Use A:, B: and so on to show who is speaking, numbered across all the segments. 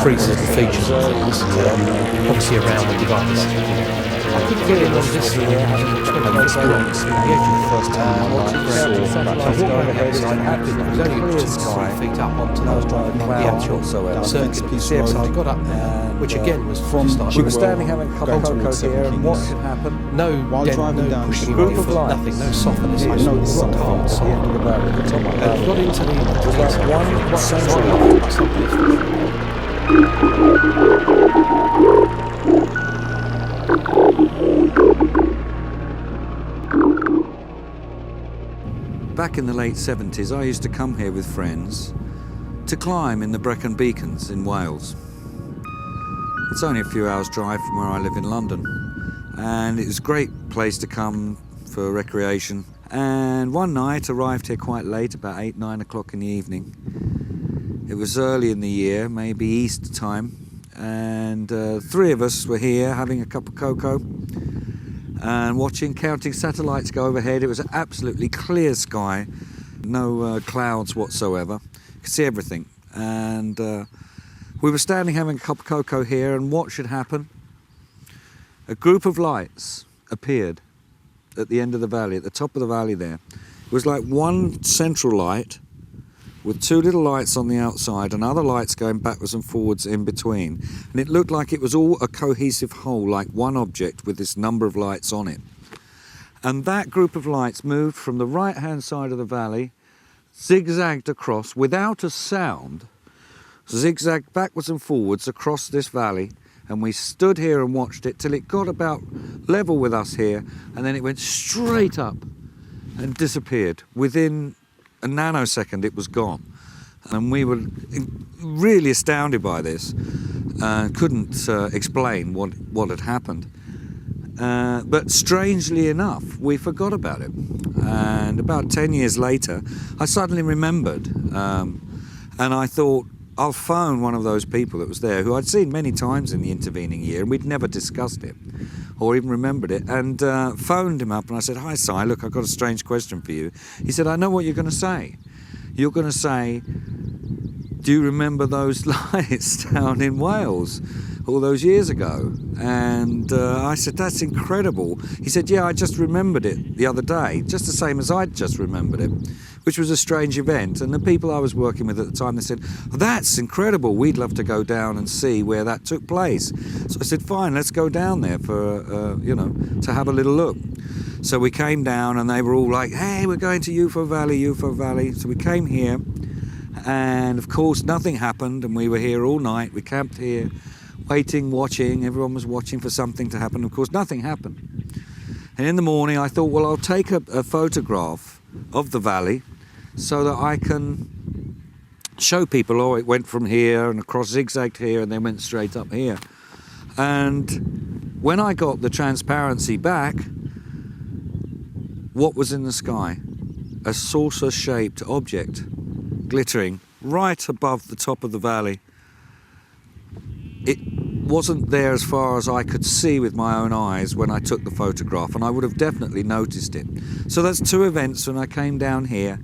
A: increases the features of things, obviously around the device. I couldn't get in on this this block, the edge of the first time I walked around the outside, it was only 2 feet up onto the actual circular. So I got up there, which again was just like
B: we were standing having a cup of cocoa here, and what had happened?
A: No pushing of your foot, nothing, no softness, it was rock hard solid. And got into the one central.
B: Back in the late 70s, I used to come here with friends to climb in the Brecon Beacons in Wales. It's only a few hours' drive from where I live in London, and it was a great place to come for recreation. And one night, arrived here quite late, about 8, 9 o'clock in the evening. It was early in the year, maybe Easter time, and 3 of us were here having a cup of cocoa and counting satellites go overhead. It was an absolutely clear sky, no clouds whatsoever. You could see everything. And we were standing having a cup of cocoa here, and what should happen? A group of lights appeared at the end of the valley, at the top of the valley there. It was like one central light with 2 little lights on the outside and other lights going backwards and forwards in between. And it looked like it was all a cohesive whole, like one object with this number of lights on it. And that group of lights moved from the right-hand side of the valley, zigzagged across without a sound, zigzagged backwards and forwards across this valley. And we stood here and watched it till it got about level with us here, and then it went straight up and disappeared. Within a nanosecond it was gone, and we were really astounded by this, couldn't explain what had happened, but strangely enough we forgot about it. And about 10 years later I suddenly remembered, and I thought, I'll phone one of those people that was there, who I'd seen many times in the intervening year, and we'd never discussed it or even remembered it, and phoned him up and I said, "Hi Si, look, I've got a strange question for you." He said, "I know what you're going to say. You're going to say, do you remember those lights down in Wales all those years ago?" And I said, "That's incredible." He said, "Yeah, I just remembered it the other day, just the same as I'd just remembered it," which was a strange event. And the people I was working with at the time, they said, "Oh, that's incredible, we'd love to go down and see where that took place." So I said, "Fine, let's go down there for, to have a little look." So we came down and they were all like, "Hey, we're going to UFO Valley. So we came here, and of course nothing happened, and we were here all night. We camped here, waiting, watching, everyone was watching for something to happen. Of course nothing happened. And in the morning I thought, well, I'll take a photograph of the valley so that I can show people, oh, it went from here and across, zigzagged here, and then went straight up here. And when I got the transparency back, what was in the sky? A saucer-shaped object glittering right above the top of the valley. It wasn't there as far as I could see with my own eyes when I took the photograph, and I would have definitely noticed it. So that's 2 events when I came down here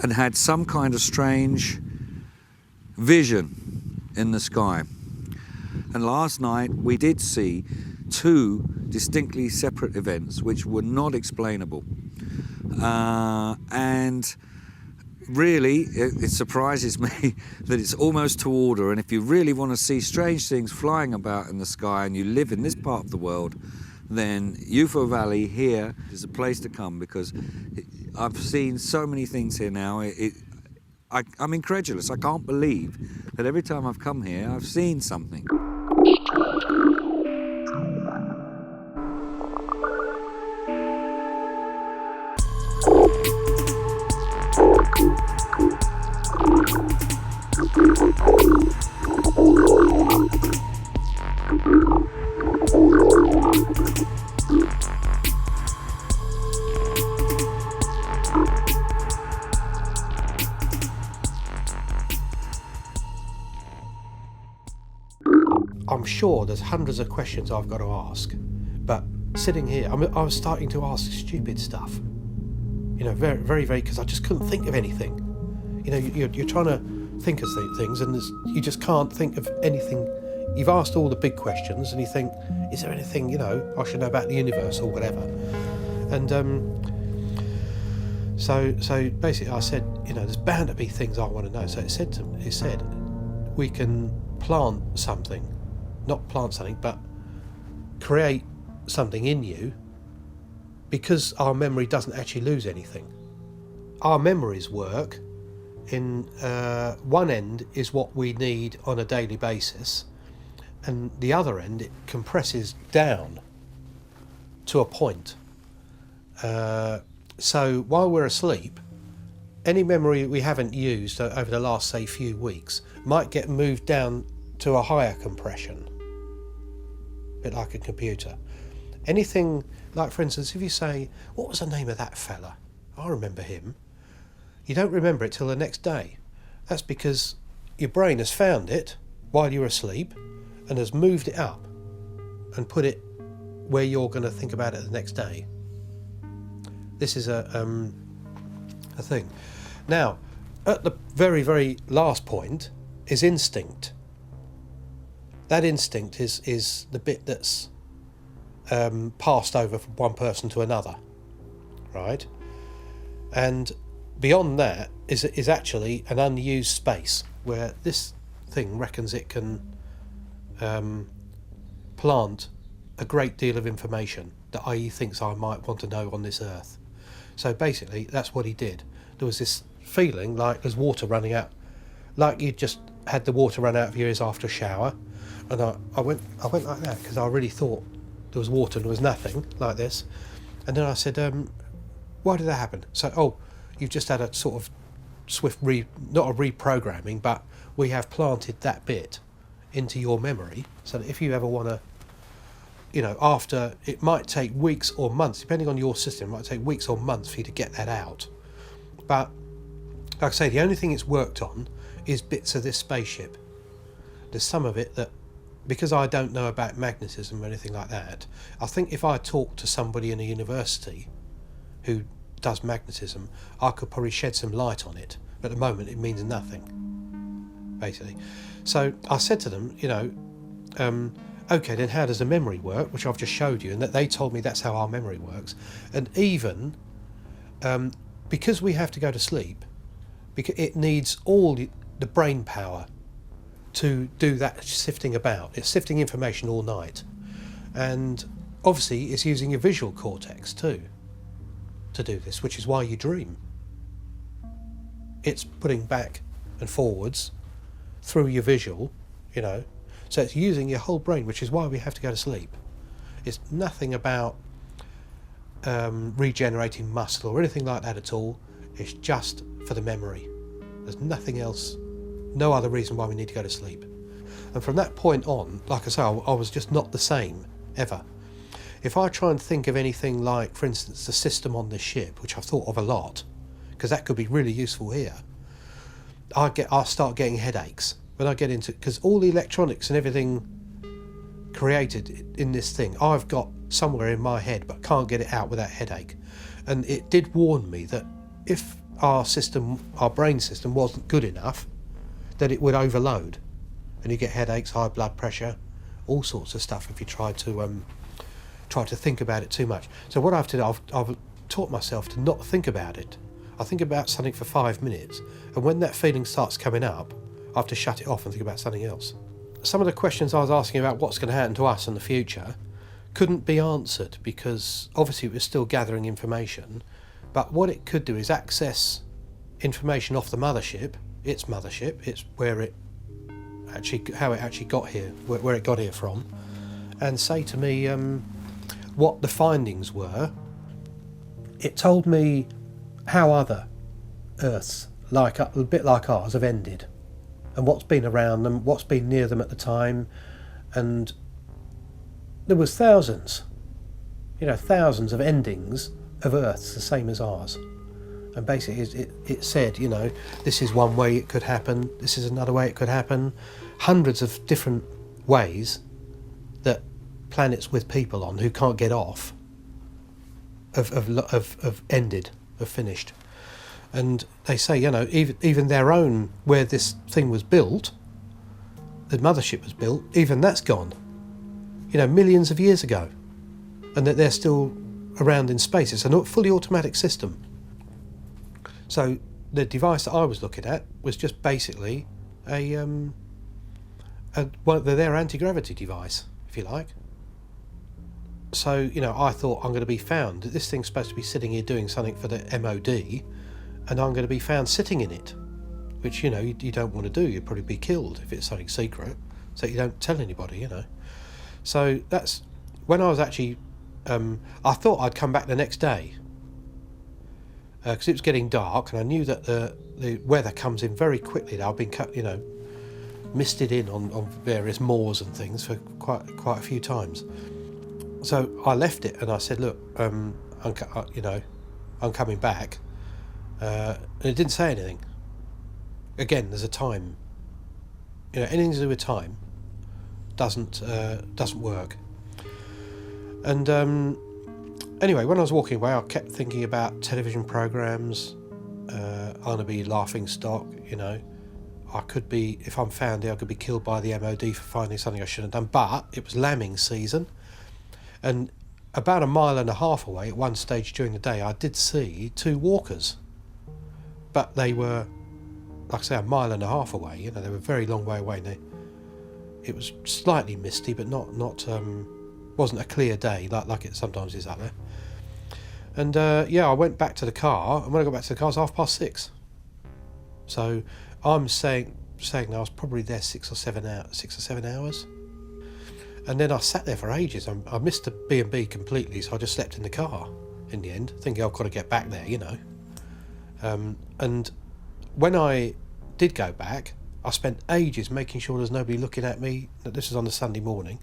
B: and had some kind of strange vision in the sky. And last night we did see 2 distinctly separate events which were not explainable. And really, it surprises me that it's almost to order, and if you really want to see strange things flying about in the sky and you live in this part of the world, then UFO Valley here is a place to come, because I've seen so many things here now. I'm incredulous. I can't believe that every time I've come here I've seen something.
A: I'm sure there's hundreds of questions I've got to ask, but sitting here, I was starting to ask stupid stuff. You know, very, very, because I just couldn't think of anything. You know, you're trying to
C: think of things, and you just can't think of anything. You've asked all the big questions, and you think, is there anything, I should know about the universe or whatever? And so basically I said, there's bound to be things I want to know. So it said we can plant something, not plant something, but create something in you, because our memory doesn't actually lose anything. Our memories work in one end is what we need on a daily basis, and the other end it compresses down to a point. So while we're asleep, any memory we haven't used over the last, say, few weeks might get moved down to a higher compression, a bit like a computer. Anything, like for instance, if you say, what was the name of that fella? I remember him. You don't remember it till the next day. That's because your brain has found it while you're asleep and has moved it up and put it where you're going to think about it the next day. This is a thing. Now, at the very, very last point is instinct. That instinct is the bit that's passed over from one person to another, right? And beyond that is actually an unused space where this thing reckons it can plant a great deal of information that he thinks I might want to know on this earth. So basically, that's what he did. There was this feeling like there's water running out, like you just had the water run out of your ears after a shower, and I went like that because I really thought there was water and there was nothing like this, and then I said, why did that happen? So, you've just had a sort of swift not a reprogramming, but we have planted that bit into your memory so that if you ever want to, after, it might take weeks or months, depending on your system, it might take weeks or months for you to get that out. But like I say, the only thing it's worked on is bits of this spaceship. There's some of it that, because I don't know about magnetism or anything like that, I think if I talked to somebody in a university who does magnetism, I could probably shed some light on it. But at the moment, it means nothing, basically. So I said to them, okay, then how does the memory work? Which I've just showed you, and that they told me that's how our memory works. And even because we have to go to sleep, because it needs all the brain power to do that sifting about. It's sifting information all night, and obviously it's using your visual cortex too to do this, which is why you dream. It's putting back and forwards through your visual, so it's using your whole brain, which is why we have to go to sleep. It's nothing about regenerating muscle or anything like that at all. It's just for the memory. There's nothing else, no other reason why we need to go to sleep. And from that point on, like I say, I was just not the same ever. If I try and think of anything like, for instance, the system on this ship, which I've thought of a lot, because that could be really useful here, I'll start getting headaches when I get into, because all the electronics and everything created in this thing, I've got somewhere in my head, but can't get it out without headache. And it did warn me that if our brain system wasn't good enough, that it would overload, and you get headaches, high blood pressure, all sorts of stuff if you try to think about it too much. So what I've taught myself to not think about it. I think about something for 5 minutes, and when that feeling starts coming up, I have to shut it off and think about something else. Some of the questions I was asking about what's going to happen to us in the future couldn't be answered, because obviously it was still gathering information, but what it could do is access information off the mothership, it's where it actually, how it actually got here, where it got here from, and say to me what the findings were. It told me how other Earths, like a bit like ours, have ended, and what's been around them, what's been near them at the time, and there was thousands of endings of Earths the same as ours. And basically it said, this is one way it could happen, this is another way it could happen, hundreds of different ways that planets with people on who can't get off have ended, have finished. And they say, you know, even their own, where this thing was built, the mothership was built, even that's gone. You know, millions of years ago. And that they're still around in space. It's a fully automatic system. So the device that I was looking at was just basically their anti-gravity device, if you like. So, you know, I thought, I'm going to be found. This thing's supposed to be sitting here doing something for the MOD, and I'm going to be found sitting in it, which, you know, you don't want to do. You'd probably be killed if it's something secret, so you don't tell anybody, you know. So that's when I was actually, I thought I'd come back the next day, because it was getting dark, and I knew that the weather comes in very quickly. I've been misted in on various moors and things for quite a few times. So I left it and I said, look, I'm coming back. And it didn't say anything. Again, there's a time. You know, anything to do with time doesn't work. And anyway, when I was walking away, I kept thinking about television programs. I'm going to be laughing stock, you know. I could be, if I'm found here, I could be killed by the MOD for finding something I shouldn't have done. But it was lambing season. And about 1.5 miles away, at one stage during the day, I did see 2 walkers. But they were, like I say, 1.5 miles away. You know, they were a very long way away. It was slightly misty, but not wasn't a clear day like it sometimes is out there. And I went back to the car, and when I got back to the car, it was 6:30. So I'm saying I was probably there 6 or 7 hours. And then I sat there for ages. I missed the B&B completely, so I just slept in the car in the end, thinking I've got to get back there, you know. And when I did go back, I spent ages making sure there's nobody looking at me. This was on the Sunday morning.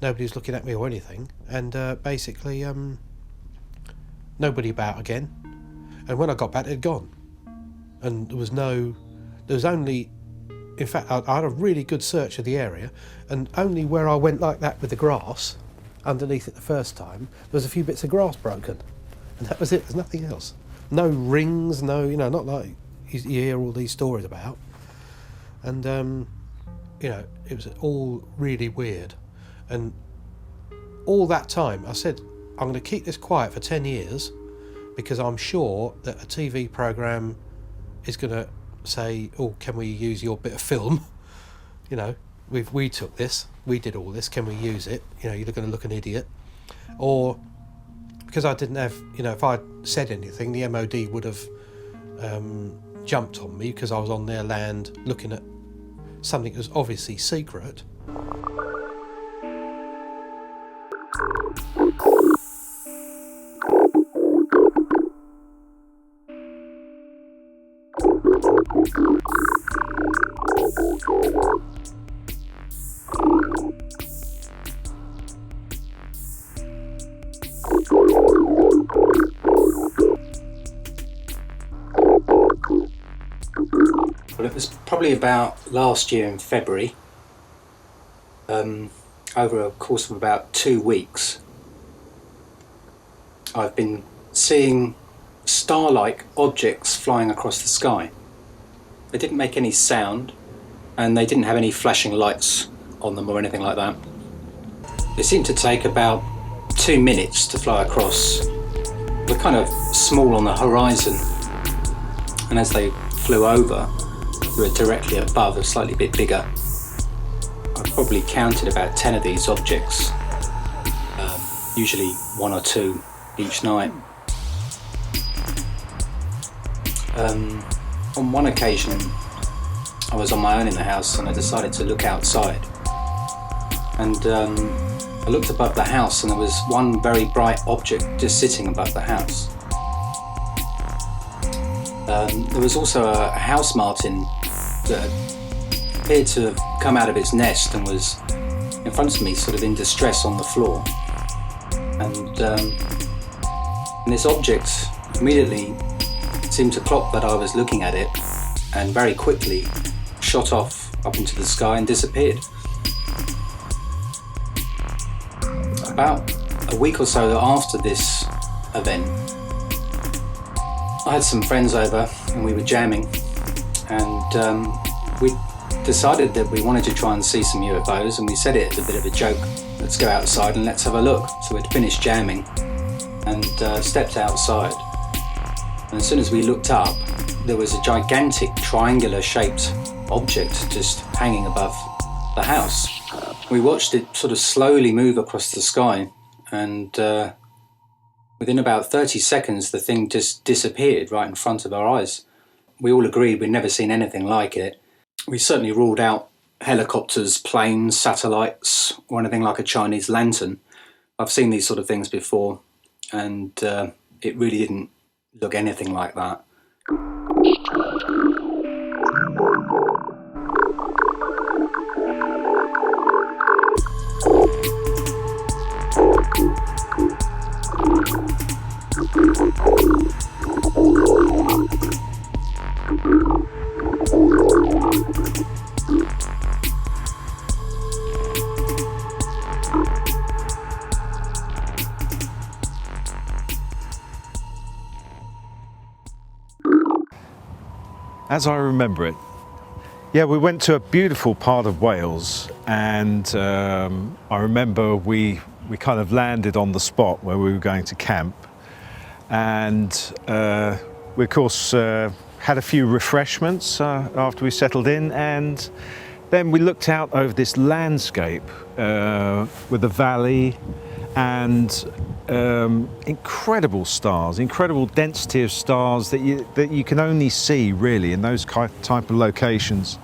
C: Nobody was looking at me or anything. And basically, nobody about again. And when I got back, it had gone. And there was only... In fact, I had a really good search of the area, and only where I went like that with the grass underneath it the first time, there was a few bits of grass broken, and that was it. There's nothing else. No rings, no, you know, not like you hear all these stories about. And you know, it was all really weird. And all that time, I said, I'm going to keep this quiet for 10 years, because I'm sure that a TV program is going to say, oh, can we use your bit of film? You know, we took this, we did all this, can we use it? You know, you're going to look an idiot. Or because I didn't have, you know, if I'd said anything, the MOD would have jumped on me because I was on their land looking at something that was obviously secret.
D: Well, it was probably about last year in February, over a course of about 2 weeks, I've been seeing star-like objects flying across the sky. They didn't make any sound, and they didn't have any flashing lights on them or anything like that. They seemed to take about 2 minutes to fly across. They're kind of small on the horizon, and as they flew over, they were directly above, a slightly bit bigger. I probably counted about 10 of these objects, usually 1 or 2 each night. On one occasion, I was on my own in the house and I decided to look outside. And I looked above the house and there was one very bright object just sitting above the house. There was also a house martin that appeared to have come out of its nest and was in front of me, sort of in distress on the floor. And this object immediately seemed to clock that I was looking at it and very quickly shot off up into the sky and disappeared. About a week or so after this event, I had some friends over and we were jamming, and we decided that we wanted to try and see some UFOs, and we said it as a bit of a joke. Let's go outside and let's have a look. So we'd finished jamming and stepped outside. And as soon as we looked up, there was a gigantic triangular shaped object just hanging above the house. We watched it sort of slowly move across the sky, and within about 30 seconds the thing just disappeared right in front of our eyes. We all agreed we'd never seen anything like it. We certainly ruled out helicopters, planes, satellites, or anything like a Chinese lantern. I've seen these sort of things before, and it really didn't look anything like that.
E: As I remember it, yeah, we went to a beautiful part of Wales, and I remember we kind of landed on the spot where we were going to camp, and we of course had a few refreshments after we settled in, and then we looked out over this landscape with a valley and incredible stars, incredible density of stars that you can only see really in those type of locations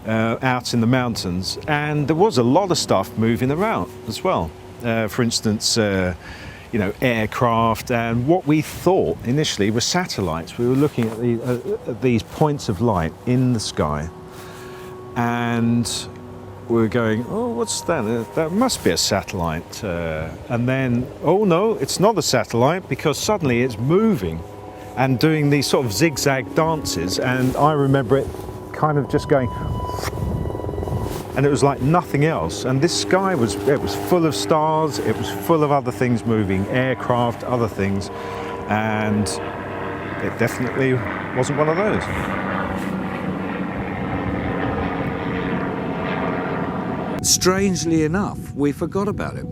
E: out in the mountains. And there was a lot of stuff moving around as well. For instance, you know, aircraft and what we thought initially were satellites. We were looking at these points of light in the sky, and we were going, oh, what's that? That must be a satellite. And then, oh no, it's not a satellite, because suddenly it's moving and doing these sort of zigzag dances. And I remember it kind of just going, and it was like nothing else. And this sky was full of stars, it was full of other things moving, aircraft, other things. And it definitely wasn't one of those.
B: Strangely enough, we forgot about it.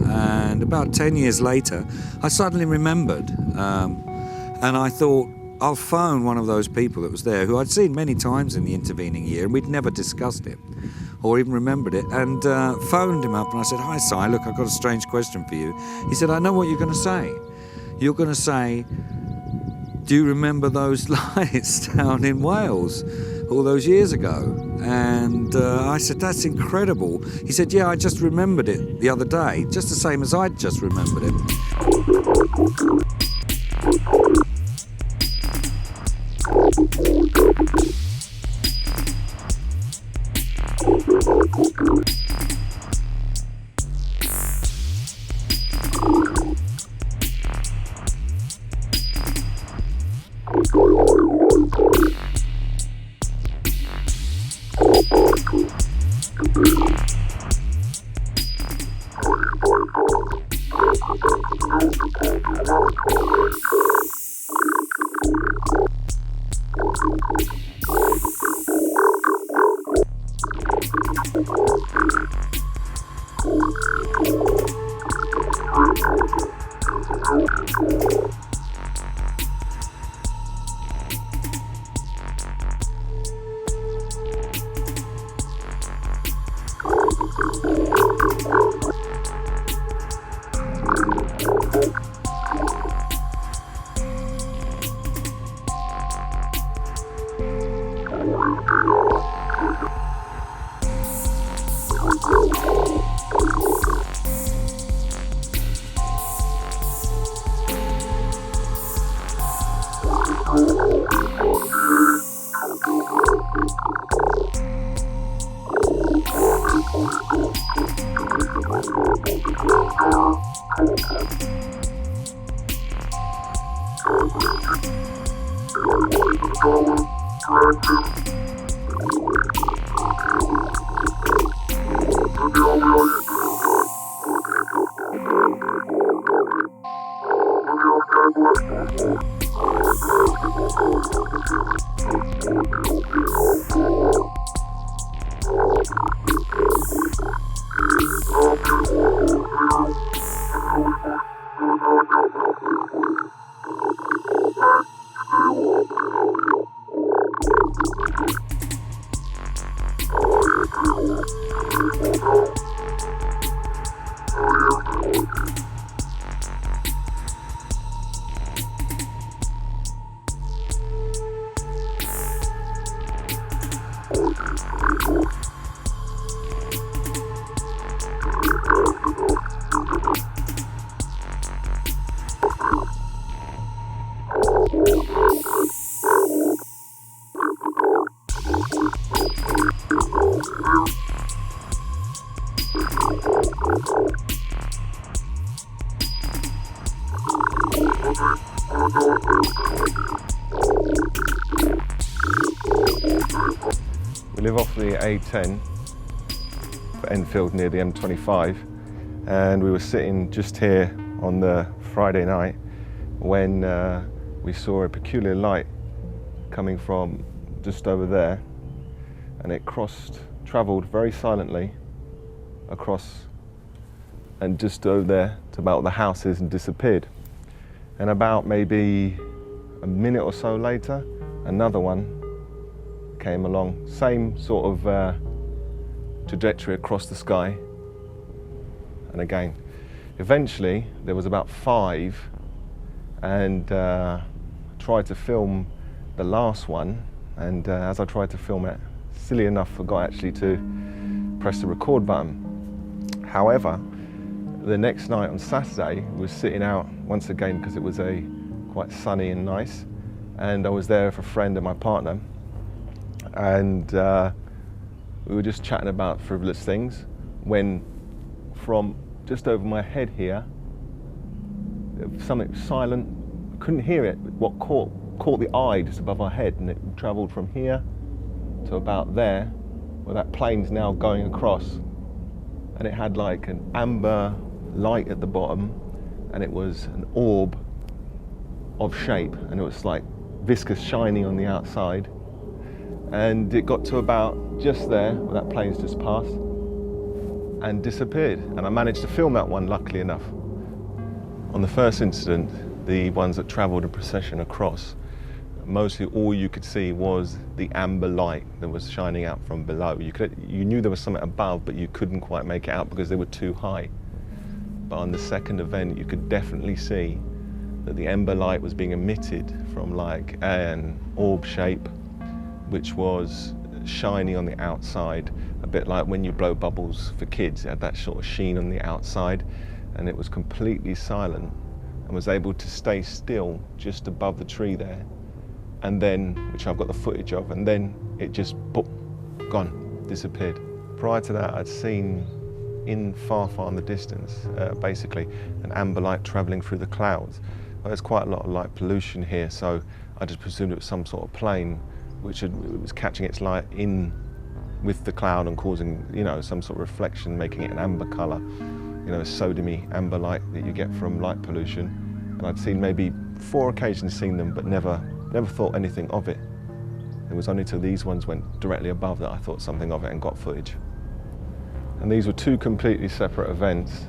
B: And about 10 years later, I suddenly remembered. And I thought, I'll phone one of those people that was there, who I'd seen many times in the intervening year, and we'd never discussed it or even remembered it, and phoned him up, and I said, hi, Si, look, I've got a strange question for you. He said, I know what you're going to say. You're going to say, do you remember those lights down in Wales all those years ago? And I said, that's incredible. He said, yeah, I just remembered it the other day, just the same as I'd just remembered it.
F: We live off the A10 for Enfield near the M25, and we were sitting just here on the Friday night when we saw a peculiar light coming from just over there, and it travelled very silently across and just over there to about the houses and disappeared. And about maybe a minute or so later, another one came along, same sort of trajectory across the sky. And again, eventually there was about 5, and tried to film the last one, and as I tried to film it, silly enough, forgot actually to press the record button. However, the next night on Saturday, we were sitting out once again because it was quite sunny and nice, and I was there with a friend and my partner, and we were just chatting about frivolous things when from just over my head here, something silent, couldn't hear it, but what caught the eye just above our head, and it travelled from here to about there, where that plane's now going across, and it had like an amber light at the bottom, and it was an orb of shape, and it was like viscous shiny on the outside, and it got to about just there where that plane's just passed and disappeared, and I managed to film that one, luckily enough. On the first incident, the ones that travelled in procession across, mostly all you could see was the amber light that was shining out from below. You knew there was something above, but you couldn't quite make it out because they were too high. But on the second event, you could definitely see that the amber light was being emitted from like an orb shape, which was shiny on the outside, a bit like when you blow bubbles for kids. It had that sort of sheen on the outside, and it was completely silent and was able to stay still just above the tree there, and then, which I've got the footage of, and then it just boop, gone, disappeared. Prior to that, I'd seen in far in the distance, basically an amber light travelling through the clouds. Well, there's quite a lot of light pollution here, so I just presumed it was some sort of plane which was catching its light in with the cloud and causing, you know, some sort of reflection, making it an amber colour, you know, a sodium-y amber light that you get from light pollution. And I'd seen maybe 4 occasions seen them, but never thought anything of it. It was only till these ones went directly above that I thought something of it and got footage. And these were 2 completely separate events.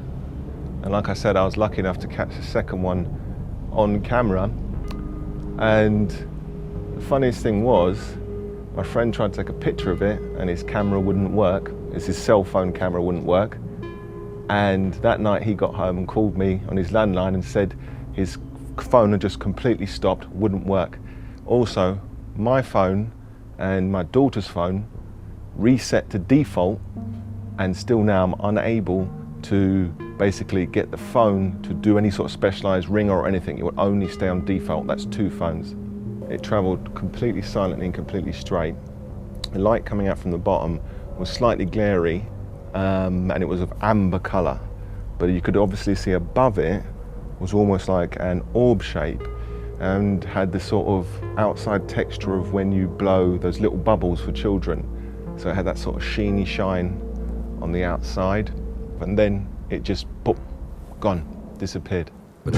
F: And like I said, I was lucky enough to catch the second one on camera. And the funniest thing was, my friend tried to take a picture of it and his camera wouldn't work. His cell phone camera wouldn't work. And that night he got home and called me on his landline and said his phone had just completely stopped, wouldn't work. Also, my phone and my daughter's phone reset to default, and still now I'm unable to basically get the phone to do any sort of specialised ring or anything. It would only stay on default. That's 2 phones. It travelled completely silently and completely straight. The light coming out from the bottom was slightly glary, and it was of amber colour, but you could obviously see above it was almost like an orb shape, and had the sort of outside texture of when you blow those little bubbles for children. So it had that sort of sheeny shine on the outside, and then it just, boop, gone, disappeared.
B: But